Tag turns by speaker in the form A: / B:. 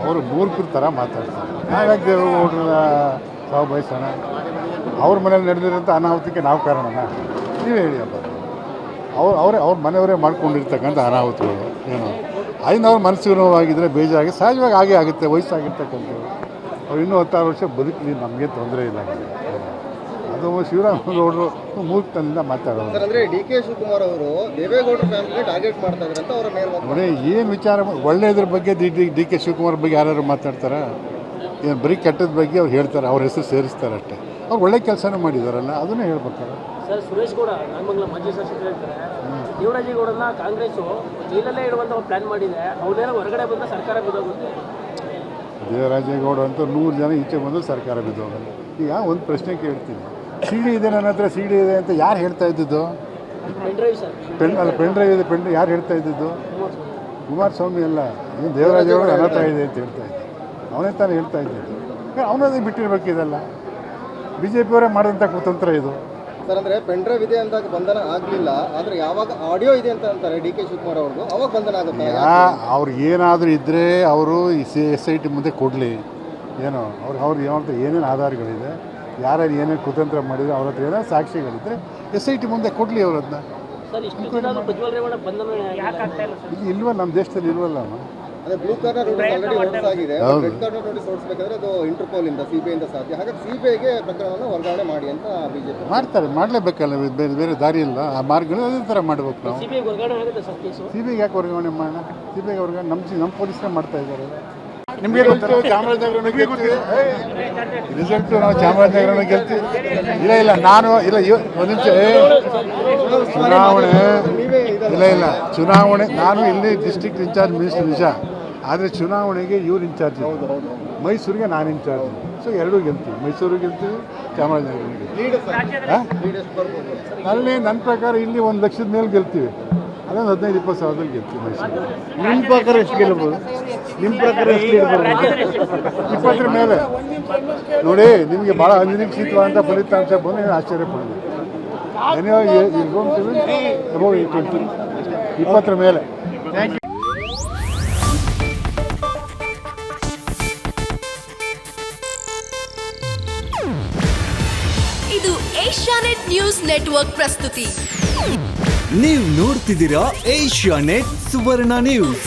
A: ಅವರು ಮೂರ್ಖರ ಥರ ಮಾತಾಡ್ತಾರೆ. ಹಾಗಾಗಿ ದೇವೇಗೌಡರ ಸಾವು ಬಯಸೋಣ. ಅವ್ರ ಮನೇಲಿ ನಡೆದಿರೋಂಥ ಅನಾಹುತಕ್ಕೆ ನಾವು ಕಾರಣನ? ನೀವೇ ಹೇಳಿ ಅಪ್ಪ. ಅವ್ರ ಮನೆಯವರೇ ಮಾಡ್ಕೊಂಡಿರ್ತಕ್ಕಂಥ ಅನಾಹುತಗಳು ಏನು ಅದರಿಂದ ಅವ್ರ ಮನಸ್ಸಿಗೆ ನೋವಾಗಿದ್ದರೆ ಬೇಜಾರಾಗಿ ಸಹಜವಾಗಿ ಹಾಗೇ ಆಗುತ್ತೆ. ವಯಸ್ಸಾಗಿರ್ತಕ್ಕಂಥವ್ರು ಅವ್ರು ಇನ್ನೂ 16 ವರ್ಷ ಬದುಕಲಿ, ನಮಗೆ ತೊಂದರೆ ಇಲ್ಲ. ಅದು ಶಿವರಾಮೇಗೌಡರು ಮೂರ್ತನಿಂದ ಮಾತಾಡೋದು.
B: ಅಂದರೆ ಡಿ ಕೆ ಶಿವಕುಮಾರ್ ಅವರು ದೇವೇಗೌಡರ ಫ್ಯಾಮಿಲಿ ಟಾರ್ಗೆಟ್ ಮಾಡ್ತಾ ಇದ್ದಾರೆ ಅಂತ ಅವರ ಮೇಲೆ
A: ನೋಡಿ, ಏನು ವಿಚಾರ ಒಳ್ಳೆಯದ್ರ ಬಗ್ಗೆ ಡಿ ಕೆ ಶಿವಕುಮಾರ್ ಬಗ್ಗೆ ಯಾರು ಮಾತಾಡ್ತಾರ? ಏನು ಬರೀ ಕೆಟ್ಟದ ಬಗ್ಗೆ ಅವ್ರು ಹೇಳ್ತಾರೆ, ಅವ್ರ ಹೆಸರು ಸೇರಿಸ್ತಾರೆ ಅಷ್ಟೇ. ಅವ್ರು ಒಳ್ಳೆ ಕೆಲಸನೂ ಮಾಡಿದಾರಲ್ಲ, ಅದನ್ನೇ ಹೇಳ್ಬೇಕಾರೆ.
C: ಸರ್, ಸುರೇಶ್ ಗೌಡ ನಾಗಮಂಗಲ ಮಾಜಿ ಶಾಸಕರು ಹೇಳ್ತಾರೆ, ದೇವರಾಜೇಗೌಡನ ಕಾಂಗ್ರೆಸ್ಸು ಜೈಲಲ್ಲೇ ಇಡುವಂಥ ಪ್ಲಾನ್ ಮಾಡಿದೆ, ಅವನೇನೋ ಹೊರಗಡೆ ಬಂದ ಸರ್ಕಾರ ಬಿದ್ದೋಗುತ್ತೆ.
A: ದೇವರಾಜೇಗೌಡ ಅಂತ 100 ಜನ ಈಚೆ ಬಂದು ಸರ್ಕಾರ ಬಿದ್ದೋಗಲ್ಲ. ಈಗ ಒಂದು ಪ್ರಶ್ನೆ ಕೇಳ್ತೀನಿ, CD ಇದೆ ನನ್ನ ಹತ್ರ, CD ಇದೆ ಅಂತ ಯಾರು ಹೇಳ್ತಾ ಇದ್ದಿದ್ದು? ಪೆನ್ ಡ್ರೈವ್ ಇದೆ, ಯಾರು ಹೇಳ್ತಾ ಇದ್ದಿದ್ದು? ಕುಮಾರಸ್ವಾಮಿ ಅಲ್ಲ, ಏನು ದೇವರಾಜೇಗೌಡ ಅನಾಥ ಇದೆ ಅಂತ ಹೇಳ್ತಾ ಇದ್ದೆ. ಅವನೇ ತಾನೇ ಹೇಳ್ತಾ ಇದ್ದಿದ್ದು. ಅವನದೇ ಬಿಟ್ಟಿರ್ಬೇಕಿದೆಲ್ಲ. BJP ಅವರೇ ಮಾಡಿದಂಥ ಕುತಂತ್ರ ಇದು.
B: ಸರ್, ಅಂದರೆ ಪೆನ್ ಡ್ರೈವ್ ಇದೆ ಅಂದಾಗ ಬಂಧನ ಆಗಲಿಲ್ಲ, ಆದರೆ ಯಾವಾಗ ಆಡಿಯೋ ಇದೆ ಅಂತ ಅಂತಾರೆ ಡಿ ಕೆ ಶಿವಕುಮಾರ್ ಅವ್ರದ್ದು, ಅವಾಗ ಬಂಧನ ಆಗುತ್ತೆ.
A: ಅವ್ರಿಗೆ ಏನಾದರೂ ಇದ್ದರೆ ಅವರು SIT ಮುಂದೆ ಕೊಡಲಿ. ಏನೋ ಅವ್ರಿಗೆ ಏನೇನು ಆಧಾರಗಳಿದೆ, ಯಾರ್ಯಾರು ಏನೇನು ಕುತಂತ್ರ ಮಾಡಿದರೆ ಅವ್ರ ಹತ್ರ ಏನೇನು ಸಾಕ್ಷಿಗಳಿದ್ದರೆ SIT ಮುಂದೆ ಕೊಡಲಿ ಅವ್ರನ್ನ. ಇಲ್ವಲ್ಲ, ನಮ್ಮ ದೇಶದಲ್ಲಿ ಇಲ್ವಲ್ಲ.
B: ಅದೇ ಬ್ಲೂ ಕಾರ್ನರ್ ನೋಟಿಸ್ ಆಲ್ರೆಡಿ ಹೊರಟಾಗಿದೆ. ರೆಡ್ ಕಾರ್ನರ್ ನೋಟಿಸ್ ಹೊರಡಿಸಬೇಕಾದ್ರೆ ಅದು ಇಂಟರ್ಪೋಲ್ ಇಂದ CBI ಇಂದ ಸಾಧ್ಯ. ಹಾಗಾಗಿ CBIಗೆ ಪ್ರಕರಣವನ್ನು ವರ್ಗಾವಣೆ ಮಾಡಿ ಅಂತ BJP
A: ಮಾಡ್ತಾರೆ. ಮಾಡಲೇಬೇಕಲ್ಲ, ಬೇರೆ ದಾರಿ ಇಲ್ಲ. ಆ ಮಾರ್ಗಗಳು ಅದೇ ಥರ ಮಾಡ್ಬೇಕು ನಾವು. CBIಗೆ ಯಾಕೆ ವರ್ಗಾವಣೆ ಮಾಡೋಣ? CBIಗೆ ವರ್ಗಾವಣೆ ನಮ್ಮ ಪೊಲೀಸರೇ ಮಾಡ್ತಾ ಇದ್ದಾರೆ. ನಿಮಗೆ ಚಾಮರಾಜನಗರನ ಗೆಲ್ತೀವಿ, ರಿಸಲ್ಟು ನಾವು ಚಾಮರಾಜನಗರನ ಗೆಲ್ತೀವಿ. ಇಲ್ಲ ನಾನು ಒಂದು ನಿಮಿಷ, ಚುನಾವಣೆ ನಾನು ಇಲ್ಲಿ ಡಿಸ್ಟ್ರಿಕ್ಟ್ ಇನ್ಚಾರ್ಜ್ ಮಿನಿಸ್ಟರ್ ನಿಜ, ಆದರೆ ಚುನಾವಣೆಗೆ ಇವ್ರು ಇನ್ಚಾರ್ಜ್, ಮೈಸೂರಿಗೆ ನಾನು ಇನ್ಚಾರ್ಜ್. ಸೊ ಎರಡೂ ಗೆಲ್ತೀವಿ, ಮೈಸೂರು ಗೆಲ್ತೀವಿ, ಚಾಮರಾಜನಗರ ಅಲ್ಲಿ ನನ್ನ ಪ್ರಕಾರ ಇಲ್ಲಿ 1 ಲಕ್ಷದ ಮೇಲೆ ಗೆಲ್ತೀವಿ. ಅದೊಂದು 15-20 ಸಾವಿರದಲ್ಲಿ ಗೆಲ್ತೀವಿ ಮೈಸೂರು. ನಿಮ್ಮ ಪ್ರಕಾರ ಎಷ್ಟು ಗೆಲ್ಬೋದು? ನಿಮ್ಮ ಪ್ರಕಾರ ಎಷ್ಟು ಗೆಲ್ಬೋದು? 20 ಮೇಲೆ ನೋಡಿ. ನಿಮಗೆ ಭಾಳ ಅನಿರೀಕ್ಷಿತವಾದಂಥ ಫಲಿತಾಂಶ ಬಂದು ನೀವು ಆಶ್ಚರ್ಯ ಪಡೋದು. 20 ಮೇಲೆ.
D: ಇದು ಏಷ್ಯಾನೆಟ್ ನ್ಯೂಸ್ ನೆಟ್ವರ್ಕ್ ಪ್ರಸ್ತುತಿ.
E: ನೀವು ನೋಡ್ತಿದ್ದೀರಾ ಏಷ್ಯಾನೆಟ್ ಸುವರ್ಣ ನ್ಯೂಸ್.